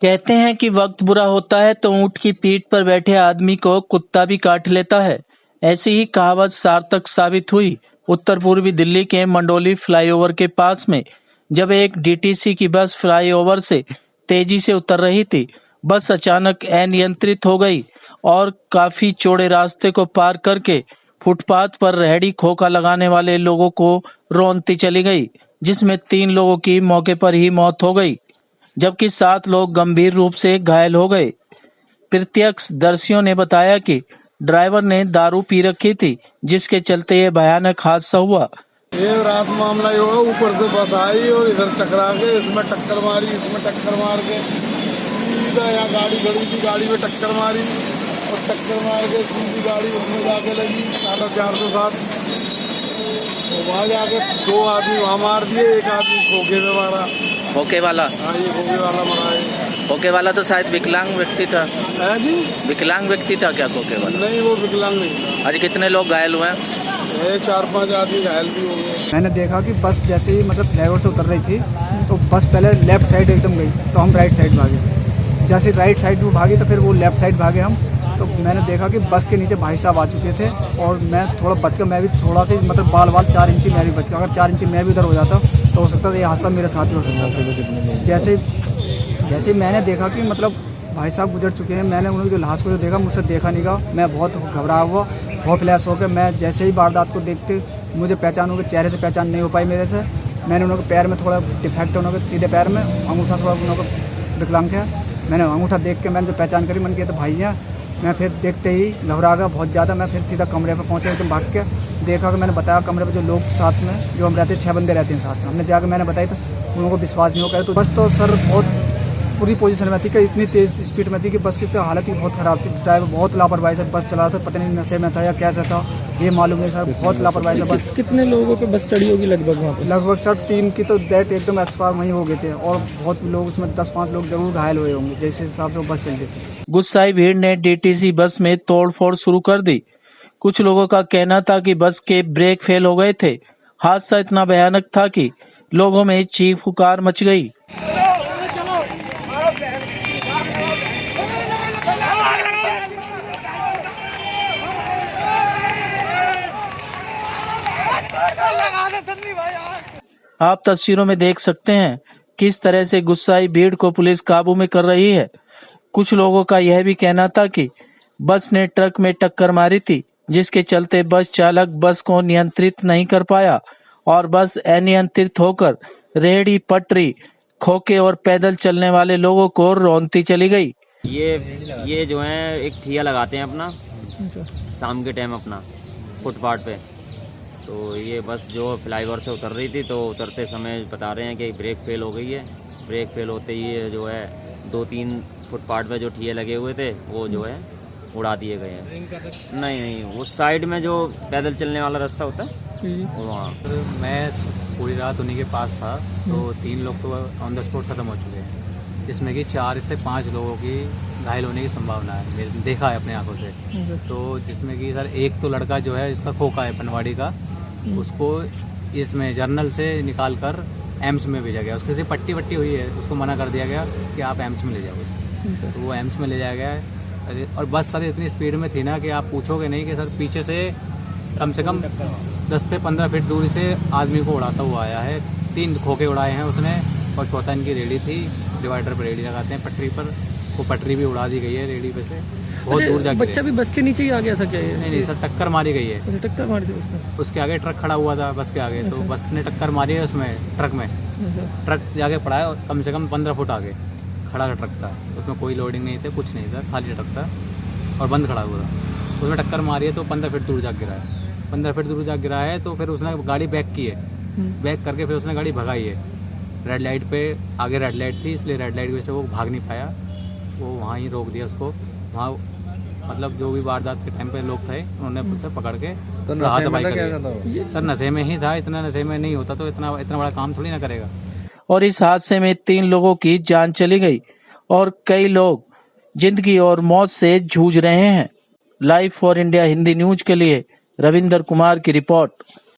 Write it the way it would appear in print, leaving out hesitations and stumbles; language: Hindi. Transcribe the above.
कहते हैं कि वक्त बुरा होता है तो ऊंट की पीठ पर बैठे आदमी को कुत्ता भी काट लेता है। ऐसी ही कहावत सार्थक साबित हुई उत्तर पूर्वी दिल्ली के मंडोली फ्लाईओवर के पास में, जब एक डीटीसी की बस फ्लाईओवर से तेजी से उतर रही थी। बस अचानक अनियंत्रित हो गई और काफी चौड़े रास्ते को पार करके फुटपाथ पर रेहड़ी खोखा लगाने वाले लोगों को रौंदती चली गई, जिसमें 3 लोगों की मौके पर ही मौत हो गई, जबकि 7 लोग गंभीर रूप से घायल हो गए। प्रत्यक्षदर्शियों ने बताया कि ड्राइवर ने दारू पी रखी थी, जिसके चलते ये भयानक हादसा हुआ। ये रात मामला ये हुआ, ऊपर से बस आई और इधर टकरा के इसमें टक्कर मारी, इसमें टक्कर मार के सीधा यहाँ गाड़ी खड़ी थी, गाड़ी में टक्कर मारी और टक्कर मार के सीधी गाड़ी उसमें जाके लगी 407। वहाँ जाके 2 आदमी वहाँ मार दिए, 1 आदमी खोखे में मारा। खोखे वाला? हाँ, ये खोखे वाला मरा है। खोखे वाला तो शायद विकलांग व्यक्ति था। है जी? विकलांग व्यक्ति था क्या खोखे वाला? नहीं, वो विकलांग नहीं। आज कितने लोग घायल हुए हैं? 4-5 आदमी घायल भी हो गए। मैंने देखा कि बस जैसे ही फ्लाईओवर से उतर रही थी तो बस पहले लेफ्ट साइड एकदम गई, तो हम राइट साइड भागे। जैसे राइट साइड में भागी तो फिर वो लेफ्ट साइड भागे हम। तो मैंने देखा कि बस के नीचे भाई साहब आ चुके थे और मैं थोड़ा बच कर, मैं भी थोड़ा सा बाल 4 इंची मैं भी बच गया। अगर 4 इंची मैं भी उधर हो जाता तो हो सकता था ये हादसा मेरे साथ ही हो सकता था। जैसे मैंने देखा कि भाई साहब गुजर चुके हैं, मैंने उन्होंने जो लाश को जो देखा, मुझसे देखा नहीं गया। मैं बहुत घबराया हुआ, होपलेस होकर मैं जैसे ही वारदात को देखते मुझे पहचान हो गई, चेहरे से पहचान नहीं हो पाई मेरे से। मैंने उनके पैर में थोड़ा डिफेक्ट होने के, सीधे पैर में अंगूठा थोड़ा उनका विकलांग है। मैंने अंगूठा देख के मैंने जो पहचान करी, मैंने किया तो भाई हैं। मैं फिर देखते ही घबरा गया बहुत ज़्यादा। मैं फिर सीधा कमरे पर पहुँचा, एकदम भाग के देखा कि मैंने बताया कमरे पर जो लोग साथ में जो हम रहते हैं, 6 बंदे रहते हैं साथ में। हमने जाकर मैंने बताया तो उनको विश्वास नहीं हो गया। तो बस तो सर बहुत पूरी पोजीशन में थी कि इतनी तेज स्पीड में थी कि बस की तो हालत ही बहुत ख़राब थी। ड्राइवर बहुत लापरवाही से बस चला रहा था, पता नहीं नशे में था या कैसा था, ये मालूम नहीं सर। बहुत लापरवाही से बस। कितने लोगों पे बस चढ़ी होगी लगभग वहाँ पे? लगभग सर 3 की तो डेथ एकदम एक्सपायर वहीं हो गए थे और बहुत लोग उसमें 10-5 लोग जरूर घायल हुए होंगे, जैसे हिसाब से बस चल रही थी। गुस्साई भीड़ ने डीटीसी बस में तोड़फोड़ शुरू कर दी। कुछ लोगों का कहना था कि बस के ब्रेक फेल हो गए थे। हादसा इतना भयानक था कि लोगों में चीख पुकार मच गई। आप तस्वीरों में देख सकते हैं किस तरह से गुस्साई भीड़ को पुलिस काबू में कर रही है। कुछ लोगों का यह भी कहना था कि बस ने ट्रक में टक्कर मारी थी, जिसके चलते बस चालक बस को नियंत्रित नहीं कर पाया और बस अनियंत्रित होकर रेहड़ी, पटरी, खोखे और पैदल चलने वाले लोगों को रौंदती चली गई। ये जो है एक ठिया लगाते हैं अपना शाम के टाइम अपना फुटपाथ पे। तो ये बस जो फ्लाईओवर से उतर रही थी, तो उतरते समय बता रहे हैं कि ब्रेक फेल हो गई है। ब्रेक फेल होते ही जो है 2-3 फुटपाथ पे जो ठिये लगे हुए थे वो जो है उड़ा दिए गए हैं। नहीं, उस साइड में जो पैदल चलने वाला रास्ता होता है वहाँ। मैं पूरी रात उन्हीं के पास था, तो 3 लोग तो ऑन द स्पॉट ख़त्म हो चुके हैं, जिसमें कि 4 से 5 लोगों की घायल होने की संभावना है। मैंने देखा है अपने आंखों से। तो जिसमें कि सर एक तो लड़का जो है इसका खोखा है पनवाड़ी का, उसको इसमें जर्नल से निकाल कर एम्स में भेजा गया। उसकी सिर्फ पट्टी वट्टी हुई है, उसको मना कर दिया गया कि आप एम्स में ले जाओ उसको। तो वो एम्स में ले जाया गया है। और बस सर इतनी स्पीड में थी ना कि आप पूछोगे नहीं कि सर पीछे से कम 10 से 15 फीट दूरी से आदमी को उड़ाता हुआ आया है। 3 खोखे उड़ाए हैं उसने और चौथा इनकी रेडी थी। डिवाइडर पर रेडी लगाते हैं पटरी पर, वो पटरी भी उड़ा दी गई है रेडी पे से, बहुत दूर जाके। बच्चा भी बस के नीचे ही आ गया था क्या? नहीं सर, टक्कर मारी गई है। टक्कर मारी थी उसने? उसके आगे ट्रक खड़ा हुआ था बस के आगे, तो बस ने टक्कर मारी है उसमें ट्रक में। ट्रक जाके पड़ा है कम से कम 15 फुट आगे खड़ा ट्रक था, उसमें कोई लोडिंग नहीं थी, कुछ नहीं था, खाली ट्रक था और बंद खड़ा हुआ था। उसमें टक्कर मारी है तो 15 फीट दूर जा गिरा है। 15 फीट दूर जा गिरा है तो फिर उसने गाड़ी बैक की है। बैक करके फिर उसने गाड़ी भगाई है। रेड लाइट पे, आगे रेड लाइट थी इसलिए रेड लाइट की वजह से वो भाग नहीं पाया, वो वहाँ ही रोक दिया उसको। वहाँ जो भी वारदात के टाइम पे लोग थे उन्होंने उससे पकड़ के राहत दवाई करी। सर नशे में ही था, इतना नशे में नहीं होता तो इतना बड़ा काम थोड़ी ना करेगा। और इस हादसे में 3 लोगों की जान चली गई और कई लोग जिंदगी और मौत से जूझ रहे हैं। Live for India Hindi news के लिए रविंदर कुमार की रिपोर्ट।